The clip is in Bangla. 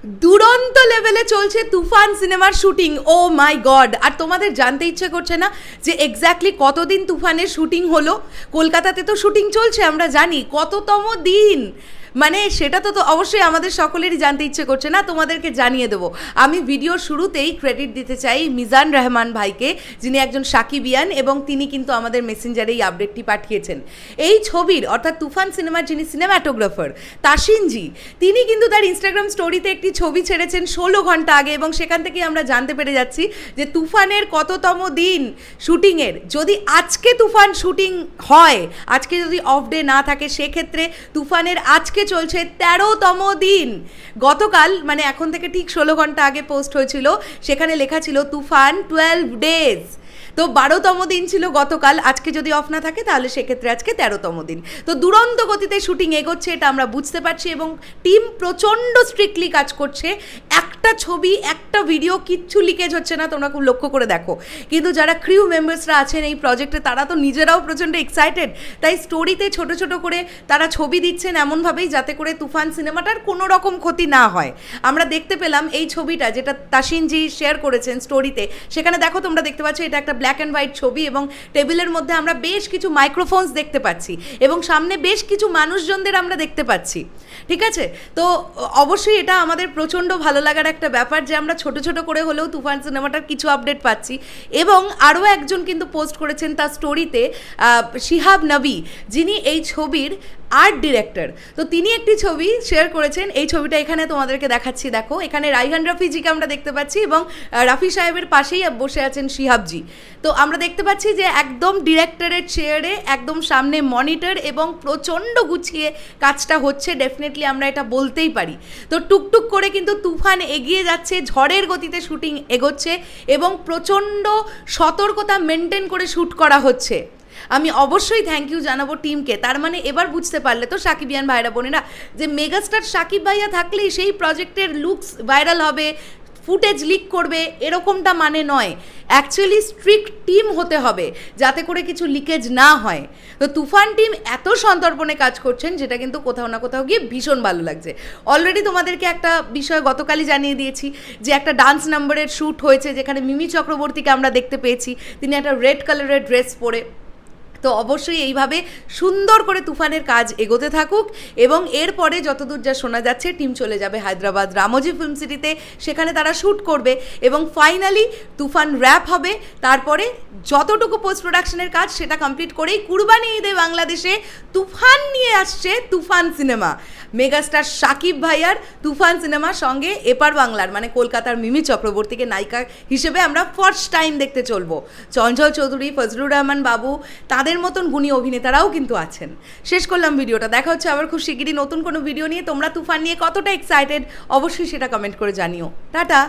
দুরন্ত লেভেলে চলছে তুফান সিনেমার শুটিং। ও মাই গড! আর তোমাদের জানতে ইচ্ছে করছে না যে এক্স্যাক্টলি কতদিন তুফানের শুটিং হলো? কলকাতাতে তো শুটিং চলছে, আমরা জানি কততম দিন, মানে সেটা তো অবশ্যই আমাদের সকলেরই জানতে ইচ্ছে করছে না, তোমাদেরকে জানিয়ে দেবো। আমি ভিডিওর শুরুতেই ক্রেডিট দিতে চাই মিজান রহমান ভাইকে, যিনি একজন সাকিবিয়ান এবং তিনি কিন্তু আমাদের মেসেঞ্জারে এই আপডেটটি পাঠিয়েছেন। এই ছবির অর্থাৎ তুফান সিনেমার যিনি সিনেমাটোগ্রাফার তাসিনজি, তিনি কিন্তু তার ইনস্টাগ্রাম স্টোরিতে একটি ছবি ছেড়েছেন 16 ঘন্টা আগে, এবং সেখান থেকে আমরা জানতে পেরে যাচ্ছি যে তুফানের কততম দিন শুটিংয়ের। যদি আজকে তুফান শুটিং হয়, আজকে যদি অফ ডে না থাকে, সেক্ষেত্রে তুফানের আজকে চলছে 13তম দিন। গতকাল মানে এখন থেকে ঠিক 16 ঘন্টা আগে পোস্ট হয়েছিল, সেখানে লেখা ছিল তুফান 12 ডেজ। তো 12তম দিন ছিল গতকাল, আজকে যদি অফ না থাকে তাহলে সেক্ষেত্রে আজকে 13তম দিন। তো দুরন্ত গতিতে শুটিং এগোচ্ছে, এটা আমরা বুঝতে পারছি, এবং টিম প্রচণ্ড স্ট্রিক্টলি কাজ করছে। একটা ছবি একটা ভিডিও কিচ্ছু লিকেজ হচ্ছে না, তোমরা খুব লক্ষ্য করে দেখো। কিন্তু যারা ক্রিউ মেম্বার্সরা আছেন এই প্রজেক্টে, তারা তো নিজেরাও প্রচণ্ড এক্সাইটেড, তাই স্টোরিতে ছোট ছোট করে তারা ছবি দিচ্ছেন এমনভাবেই যাতে করে তুফান সিনেমাটার কোনো রকম ক্ষতি না হয়। আমরা দেখতে পেলাম এই ছবিটা যেটা তাসিনজি শেয়ার করেছেন স্টোরিতে, সেখানে দেখো তোমরা দেখতে পাচ্ছ এটা একটা ব্ল্যাক অ্যান্ড হোয়াইট ছবি, এবং টেবিলের মধ্যে আমরা বেশ কিছু মাইক্রোফোনস দেখতে পাচ্ছি এবং সামনে বেশ কিছু মানুষজনদের আমরা দেখতে পাচ্ছি। ঠিক আছে, তো অবশ্যই এটা আমাদের প্রচণ্ড ভালো লাগার একটা ব্যাপার যে আমরা ছোট ছোট করে হলেও তুফান সিনেমাটার কিছু আপডেট পাচ্ছি। এবং আরও একজন কিন্তু পোস্ট করেছেন তার স্টোরিতে, শিহাব নবী, যিনি এই ছবির আর্ট ডিরেক্টর। তো তিনি একটি ছবি শেয়ার করেছেন, এই ছবিটা এখানে তোমাদেরকে দেখাচ্ছি। দেখো এখানে রাইহান রাফিজিকে আমরা দেখতে পাচ্ছি এবং রাফি সাহেবের পাশেই বসে আছেন শিহাবজি। তো আমরা দেখতে পাচ্ছি যে একদম ডিরেক্টরের চেয়ারে একদম সামনে মনিটর এবং প্রচণ্ড গুছিয়ে কাজটা হচ্ছে, ডেফিনেটলি আমরা এটা বলতেই পারি। তো টুকটুক করে কিন্তু তুফান এগিয়ে যাচ্ছে, ঝড়ের গতিতে শুটিং এগোচ্ছে এবং প্রচণ্ড সতর্কতা মেনটেন করে শ্যুট করা হচ্ছে। আমি অবশ্যই থ্যাংক ইউ জানাবো টিমকে। তার মানে এবার বুঝতে পারলে তো সাকিবিয়ান ভাইরা বোনেরা, যে মেগাস্টার সাকিব ভাইয়া থাকলেই সেই প্রজেক্টের লুকস ভাইরাল হবে, ফুটেজ লিক করবে, এরকমটা মানে নয়। অ্যাকচুয়ালি স্ট্রিক্ট টিম হতে হবে যাতে করে কিছু লিকেজ না হয়। তো তুফান টিম এত সন্তর্পণে কাজ করছেন, যেটা কিন্তু কোথাও না কোথাও গিয়ে ভীষণ ভালো লাগছে। অলরেডি তোমাদেরকে একটা বিষয় গতকালই জানিয়ে দিয়েছি যে একটা ডান্স নাম্বারের শ্যুট হয়েছে, যেখানে মিমি চক্রবর্তীকে আমরা দেখতে পেয়েছি, তিনি একটা রেড কালারের ড্রেস পরে। তো অবশ্যই এইভাবে সুন্দর করে তুফানের কাজ এগোতে থাকুক, এবং এরপরে যতদূর যা শোনা যাচ্ছে টিম চলে যাবে হায়দ্রাবাদ রামোজি ফিল্ম সিটিতে, সেখানে তারা শ্যুট করবে এবং ফাইনালি তুফান র্যাপ হবে। তারপরে যতটুকু পোস্ট প্রোডাকশনের কাজ সেটা কমপ্লিট করেই কুরবানি ঈদে বাংলাদেশে তুফান নিয়ে আসছে তুফান সিনেমা। মেগাস্টার সাকিব ভাইয়ার তুফান সিনেমার সঙ্গে এপার বাংলার মানে কলকাতার মিমি চক্রবর্তীকে নায়িকা হিসেবে আমরা ফার্স্ট টাইম দেখতে চলবো। চঞ্চল চৌধুরী, ফজলুর রহমান বাবু, তাদের মতন গুণী অভিনেতারাও কিন্তু আছেন। শেষ করলাম ভিডিওটা, দেখা হচ্ছে আবার খুব শিগগিরই নতুন কোনো ভিডিও নিয়ে। তোমরা তুফান নিয়ে কতটা এক্সাইটেড অবশ্যই সেটা কমেন্ট করে জানিও। টাটা।